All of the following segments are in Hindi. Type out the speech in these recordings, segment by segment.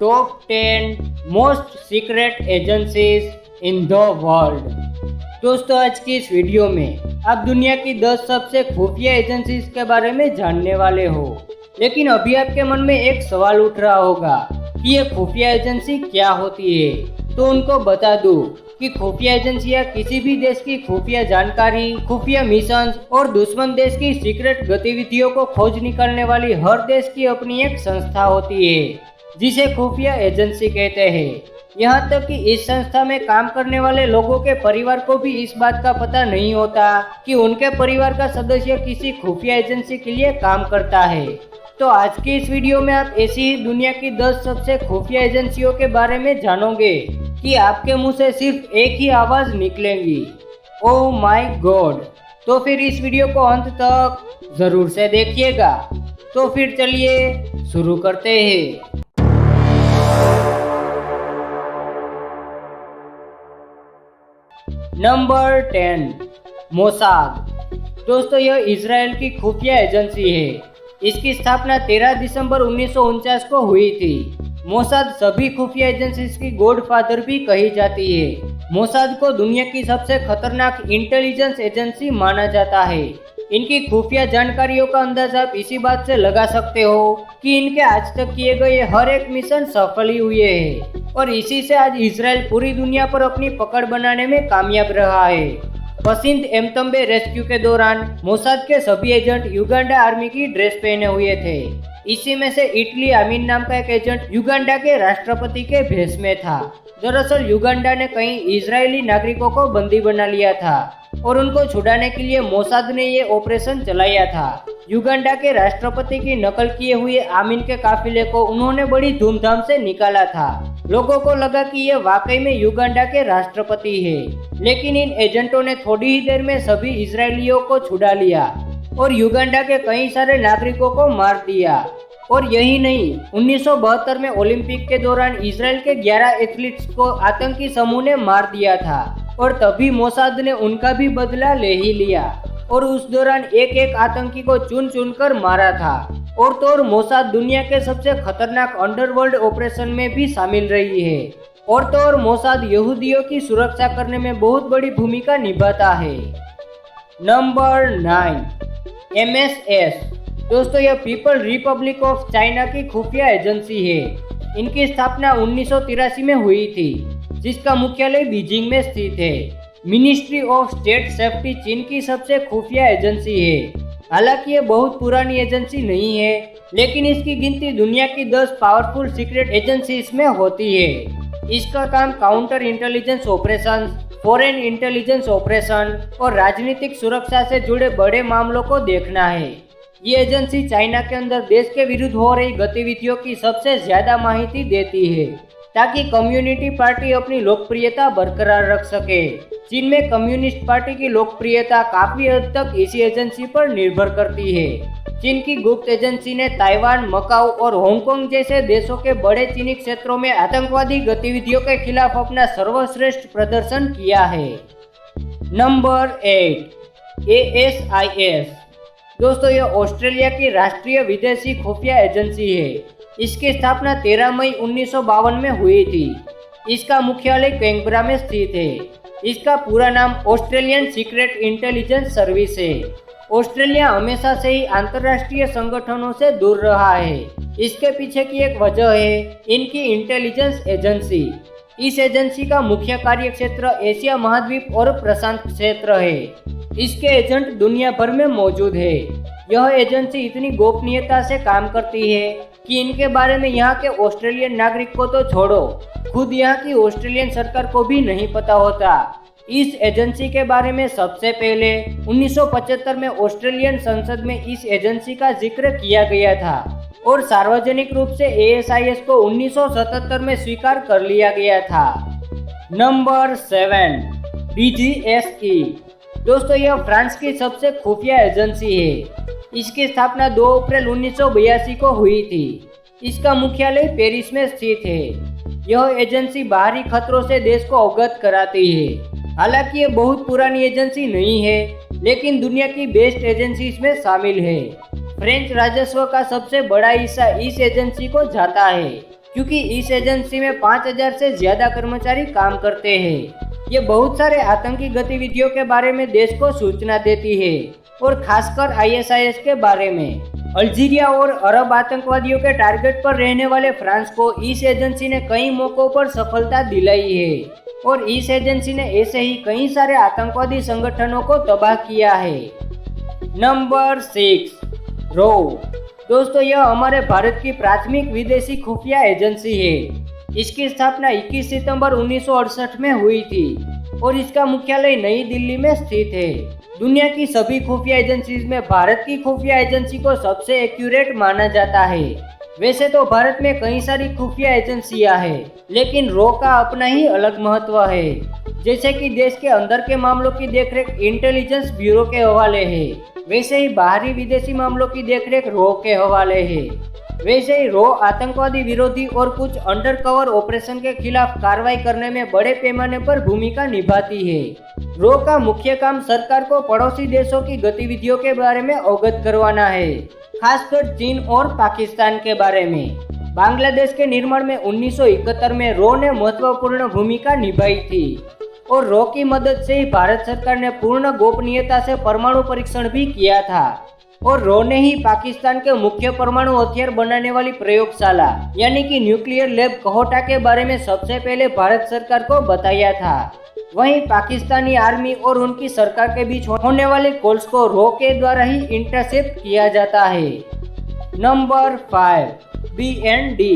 Top 10 most secret agencies in the world. दोस्तों, आज की इस वीडियो में आप दुनिया की 10 सबसे खुफिया एजेंसीज के बारे में जानने वाले हो। लेकिन अभी आपके मन में एक सवाल उठ रहा होगा कि ये खुफिया एजेंसी क्या होती है। तो उनको बता दूं कि खुफिया एजेंसियां किसी भी देश की खुफिया जानकारी, खुफिया मिशन और दुश्मन देश की सीक्रेट गतिविधियों को खोज निकालने वाली हर देश की अपनी एक संस्था होती है, जिसे खुफिया एजेंसी कहते हैं। यहाँ तक कि इस संस्था में काम करने वाले लोगों के परिवार को भी इस बात का पता नहीं होता कि उनके परिवार का सदस्य किसी खुफिया एजेंसी के लिए काम करता है। तो आज की इस वीडियो में आप ऐसी ही दुनिया की 10 सबसे खुफिया एजेंसियों के बारे में जानोगे कि आपके मुंह से सिर्फ एक ही आवाज निकलेगी, ओह माय गॉड। तो फिर इस वीडियो को अंत तक जरूर से देखिएगा। तो फिर चलिए शुरू करते हैं। Number 10, Mossad. दोस्तों, यह इजराइल की खुफिया एजेंसी है। इसकी स्थापना 13 दिसंबर 1949 को हुई थी। मोसाद सभी खुफिया एजेंसीज की गॉडफादर भी कही जाती है। मोसाद को दुनिया की सबसे खतरनाक इंटेलिजेंस एजेंसी माना जाता है। इनकी खुफिया जानकारियों का अंदाजा आप इसी बात से लगा सकते हो कि इनके आज तक किए गए हर एक मिशन सफल ही हुए हैं, और इसी से आज इजराइल पूरी दुनिया पर अपनी पकड़ बनाने में कामयाब रहा है। पसिंद एमतंबे रेस्क्यू के दौरान मोसाद के सभी एजेंट युगांडा आर्मी की ड्रेस पहने हुए थे। इसी में से इटली अमीन नाम का एक एजेंट युगांडा के राष्ट्रपति के भेष में था। दरअसल युगांडा ने कई इजरायली नागरिकों को बंदी बना लिया था और उनको छुड़ाने के लिए मोसाद ने ये ऑपरेशन चलाया था। युगांडा के राष्ट्रपति की नकल किए हुए आमीन के काफिले को उन्होंने बड़ी धूमधाम से निकाला था। लोगों को लगा कि ये वाकई में युगांडा के राष्ट्रपति है, लेकिन इन एजेंटों ने थोड़ी ही देर में सभी इजरायलियों को छुड़ा लिया और युगांडा के कई सारे नागरिकों को मार दिया। और यही नहीं, 1972 में ओलंपिक के दौरान इजराइल के 11 एथलीट्स को आतंकी समूह ने मार दिया था, और तभी मोसाद ने उनका भी बदला ले ही लिया और उस दौरान एक एक आतंकी को चुन चुन कर मारा था। और तो और मोसाद दुनिया के सबसे खतरनाक अंडरवर्ल्ड ऑपरेशन में भी शामिल रही है। और तो और मोसाद यहूदियों की सुरक्षा करने में बहुत बड़ी भूमिका निभाता है। Number 9, MSS। दोस्तों, यह पीपल रिपब्लिक ऑफ चाइना की खुफिया एजेंसी है। इनकी स्थापना 1983 में हुई थी, जिसका मुख्यालय बीजिंग में स्थित है। मिनिस्ट्री ऑफ स्टेट सेफ्टी चीन की सबसे खुफिया एजेंसी है। हालांकि ये बहुत पुरानी एजेंसी नहीं है, लेकिन इसकी गिनती दुनिया की 10 पावरफुल सीक्रेट एजेंसीज में होती है। इसका काम counter intelligence operation, foreign intelligence operation और राजनीतिक सुरक्षा से जुड़े बड़े मामलों को देखना है। ये एजेंसी चाइना के अंदर देश के विरुद्ध हो रही गतिविधियों की सबसे ज्यादा माहिती देती है, ताकि कम्युनिटी पार्टी अपनी लोकप्रियता बरकरार रख सके। चीन में कम्युनिस्ट पार्टी की लोकप्रियता काफी हद तक इसी एजेंसी पर निर्भर करती है। चीन की गुप्त एजेंसी ने ताइवान, मकाऊ और हांगकांग जैसे देशों के बड़े चीनी क्षेत्रों में आतंकवादी गतिविधियों के खिलाफ अपना सर्वश्रेष्ठ प्रदर्शन किया है। Number 8, ASIS। दोस्तों, यह ऑस्ट्रेलिया की राष्ट्रीय विदेशी खुफिया एजेंसी है। इसकी स्थापना 13 मई 1952 में हुई थी। इसका मुख्यालय कैनबरा में स्थित है। इसका पूरा नाम ऑस्ट्रेलियन सीक्रेट इंटेलिजेंस सर्विस है। ऑस्ट्रेलिया हमेशा से ही अंतर्राष्ट्रीय संगठनों से दूर रहा है। इसके पीछे की एक वजह है इनकी इंटेलिजेंस एजेंसी। इस एजेंसी का मुख्य कार्य क्षेत्र एशिया महाद्वीप और प्रशांत क्षेत्र है। इसके एजेंट दुनिया भर में मौजूद है। यह एजेंसी इतनी गोपनीयता से काम करती है कि इनके बारे में यहाँ के ऑस्ट्रेलियन नागरिक को तो छोड़ो, खुद यहाँ की ऑस्ट्रेलियन सरकार को भी नहीं पता होता। इस एजेंसी के बारे में सबसे पहले 1975 में ऑस्ट्रेलियन संसद में इस एजेंसी का जिक्र किया गया था और सार्वजनिक रूप से ASIS को 1977 में स्वीकार कर लिया गया था। Number 7, DGSE। दोस्तों, यह फ्रांस की सबसे खुफिया एजेंसी है। इसकी स्थापना 2 अप्रैल 1982 को हुई थी। इसका मुख्यालय पेरिस में स्थित है। यह एजेंसी बाहरी खतरों से देश को अवगत कराती है। हालांकि ये बहुत पुरानी एजेंसी नहीं है, लेकिन दुनिया की बेस्ट एजेंसीज में शामिल है। फ्रेंच राजस्व का सबसे बड़ा हिस्सा इस एजेंसी को जाता है। क्योंकि इस एजेंसी में 5,000 से ज्यादा कर्मचारी काम करते हैं। ये बहुत सारे आतंकी गतिविधियों के बारे में देश को सूचना देती है और खासकर ISIS के बारे में। अल्जीरिया और अरब आतंकवादियों के टारगेट पर रहने वाले फ्रांस को इस एजेंसी ने कई मौकों पर सफलता दिलाई है और इस एजेंसी ने ऐसे ही कई सारे आतंकवादी संगठनों को तबाह किया है। नंबर 6, रो। दोस्तों, यह हमारे भारत की प्राथमिक विदेशी खुफिया एजेंसी है। इसकी स्थापना 21 सितंबर 1968 में हुई थी और इसका मुख्यालय नई दिल्ली में स्थित है। दुनिया की सभी खुफिया एजेंसीज में भारत की खुफिया एजेंसी को सबसे एक्यूरेट माना जाता है। वैसे तो भारत में कई सारी खुफिया एजेंसियां हैं, लेकिन रो का अपना ही अलग महत्व है। जैसे कि देश के अंदर के मामलों की देखरेख इंटेलिजेंस ब्यूरो के हवाले है, वैसे ही बाहरी विदेशी मामलों की देखरेख रो के हवाले है। वैसे ही रो आतंकवादी विरोधी और कुछ अंडरकवर ऑपरेशन के खिलाफ कार्रवाई करने में बड़े पैमाने पर भूमिका निभाती है। रो का मुख्य काम सरकार को पड़ोसी देशों की गतिविधियों के बारे में अवगत करवाना है, खासकर चीन और पाकिस्तान के बारे में। बांग्लादेश के निर्माण में 1971 में रो ने महत्वपूर्ण भूमिका निभाई थी और रो की मदद से ही भारत सरकार ने पूर्ण गोपनीयता से परमाणु परीक्षण भी किया था और रो ने ही पाकिस्तान के मुख्य परमाणु हथियार बनाने वाली प्रयोगशाला यानी कि न्यूक्लियर लैब कोहटा के बारे में सबसे पहले भारत सरकार को बताया था। वहीं पाकिस्तानी आर्मी और उनकी सरकार के बीच होने वाले कॉल्स को रो के द्वारा ही इंटरसेप्ट किया जाता है। Number 5, BND।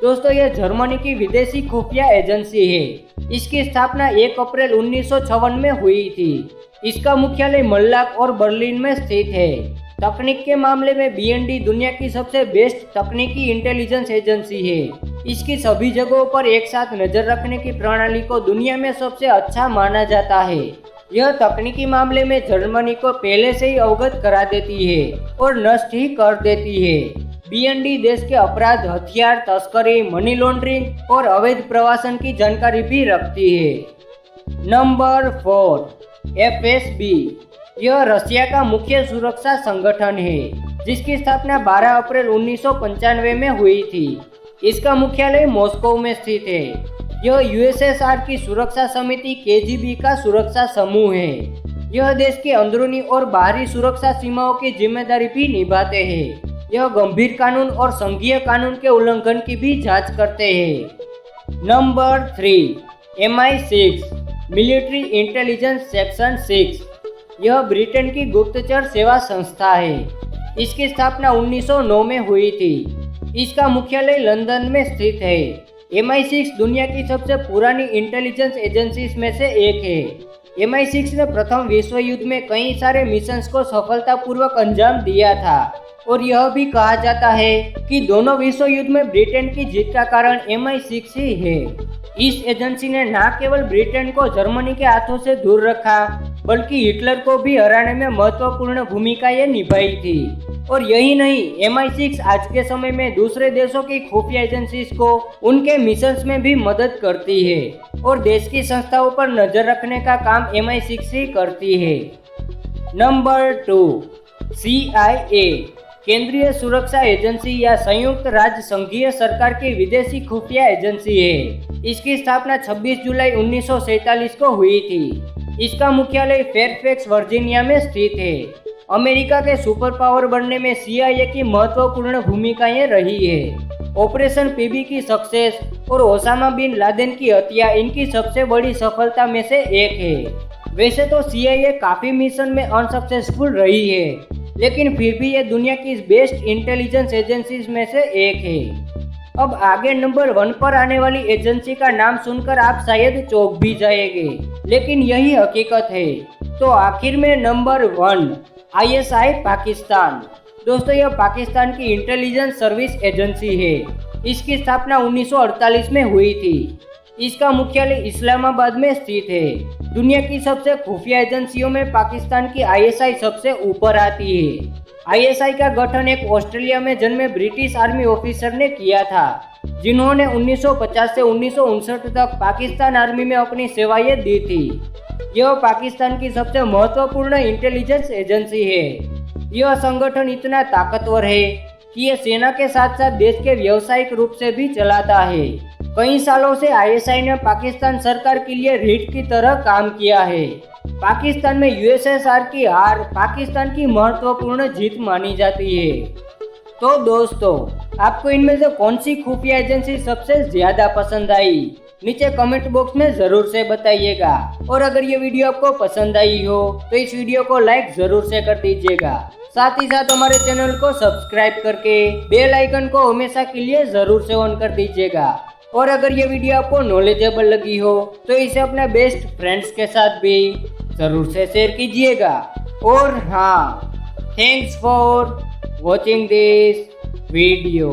दोस्तों, यह जर्मनी की विदेशी खुफिया एजेंसी है। इसकी स्थापना 1 अप्रैल 1956 में हुई थी। इसका मुख्यालय मल्लाक और बर्लिन में स्थित है। तकनीक के मामले में BND दुनिया की सबसे बेस्ट तकनीकी इंटेलिजेंस एजेंसी है। इसकी सभी जगहों पर एक साथ नजर रखने की प्रणाली को दुनिया में सबसे अच्छा माना जाता है। यह तकनीकी मामले में जर्मनी को पहले से ही अवगत करा देती है और नष्ट ही कर देती है। BND देश के अपराध, हथियार तस्करी, मनी लॉन्ड्रिंग और अवैध प्रवासन की जानकारी भी रखती है। Number 4, FSB। यह रशिया का मुख्य सुरक्षा संगठन है, जिसकी स्थापना 12 अप्रैल 1995 में हुई थी। इसका मुख्यालय मॉस्को में स्थित है। यह USSR की सुरक्षा समिति KGB का सुरक्षा समूह है। यह देश की अंदरूनी और बाहरी सुरक्षा सीमाओं की जिम्मेदारी भी निभाते हैं। यह गंभीर कानून और संघीय कानून के उल्लंघन की भी जांच करते हैं। Number 3, MI6 military intelligence section 6। यह ब्रिटेन की गुप्तचर सेवा संस्था है। इसकी स्थापना 1909 में हुई थी। इसका मुख्यालय लंदन में स्थित है। MI6 दुनिया की सबसे पुरानी इंटेलिजेंस एजेंसीज में से एक है। MI6 ने प्रथम विश्व युद्ध में कई सारे मिशंस को सफलतापूर्वक अंजाम दिया था और यह भी कहा जाता है कि दोनों विश्व युद्ध में ब्रिटेन की जीत का कारण MI6 ही है। इस एजेंसी ने न केवल ब्रिटेन को जर्मनी के हाथों से दूर रखा, बल्कि हिटलर को भी हराने में महत्वपूर्ण भूमिका ये निभाई थी। और यही नहीं, MI6 आज के समय में दूसरे देशों की खुफिया एजेंसीज को उनके मिशंस में भी मदद करती है और देश की संस्थाओं पर नजर रखने का काम MI6 ही करती है। Number 2, CIA। केंद्रीय सुरक्षा एजेंसी या संयुक्त राज्य संघीय सरकार की विदेशी खुफिया एजेंसी है। इसकी स्थापना 26 जुलाई 1947 को हुई थी। इसका मुख्यालय फेयरफैक्स वर्जीनिया में स्थित है। अमेरिका के सुपर पावर बनने में CIA की महत्वपूर्ण भूमिकाएं रही है। ऑपरेशन PB की सक्सेस और ओसामा बिन लादेन की हत्या इनकी सबसे बड़ी सफलता में से एक है। वैसे तो CIA काफी मिशन में अनसक्सेसफुल रही है, लेकिन फिर भी ये दुनिया की बेस्ट इंटेलिजेंस एजेंसीज में से एक है। अब आगे नंबर 1 पर आने वाली एजेंसी का नाम सुनकर आप शायद चौंक भी जाएंगे, लेकिन यही हकीकत है। तो आखिर में नंबर 1, ISI पाकिस्तान। दोस्तों, यह पाकिस्तान की इंटेलिजेंस सर्विस एजेंसी है। इसकी स्थापना 1948 में हुई थी। इसका मुख्यालय इस्लामाबाद में स्थित है। दुनिया की सबसे खुफिया एजेंसियों में पाकिस्तान की ISI सबसे ऊपर आती है। ISI का गठन एक ऑस्ट्रेलिया में जन्मे ब्रिटिश आर्मी ऑफिसर ने किया था, जिन्होंने 1950 से 1959 तक पाकिस्तान आर्मी में अपनी सेवाएं दी थी। यह पाकिस्तान की सबसे महत्वपूर्ण इंटेलिजेंस एजेंसी है। यह संगठन इतना ताकतवर है कि ये सेना के साथ साथ देश के व्यावसायिक रूप से भी चलाता है। कई सालों से आईएसआई ने पाकिस्तान सरकार के लिए रीढ़ की तरह काम किया है। पाकिस्तान में यूएसएसआर की हार पाकिस्तान की महत्वपूर्ण जीत मानी जाती है। तो दोस्तों, आपको इनमें से कौन सी खुफिया एजेंसी सबसे ज्यादा पसंद आई, नीचे कमेंट बॉक्स में जरूर से बताइएगा। और अगर ये वीडियो आपको पसंद आई हो तो इस वीडियो को लाइक जरूर से कर दीजिएगा। साथ ही साथ हमारे चैनल को सब्सक्राइब करके बेल आइकन को हमेशा के लिए जरूर से ऑन कर दीजिएगा। और अगर ये वीडियो आपको नॉलेजेबल लगी हो तो इसे अपने बेस्ट फ्रेंड्स के साथ भी जरूर से शेयर कीजिएगा। और हाँ, thanks for watching this video.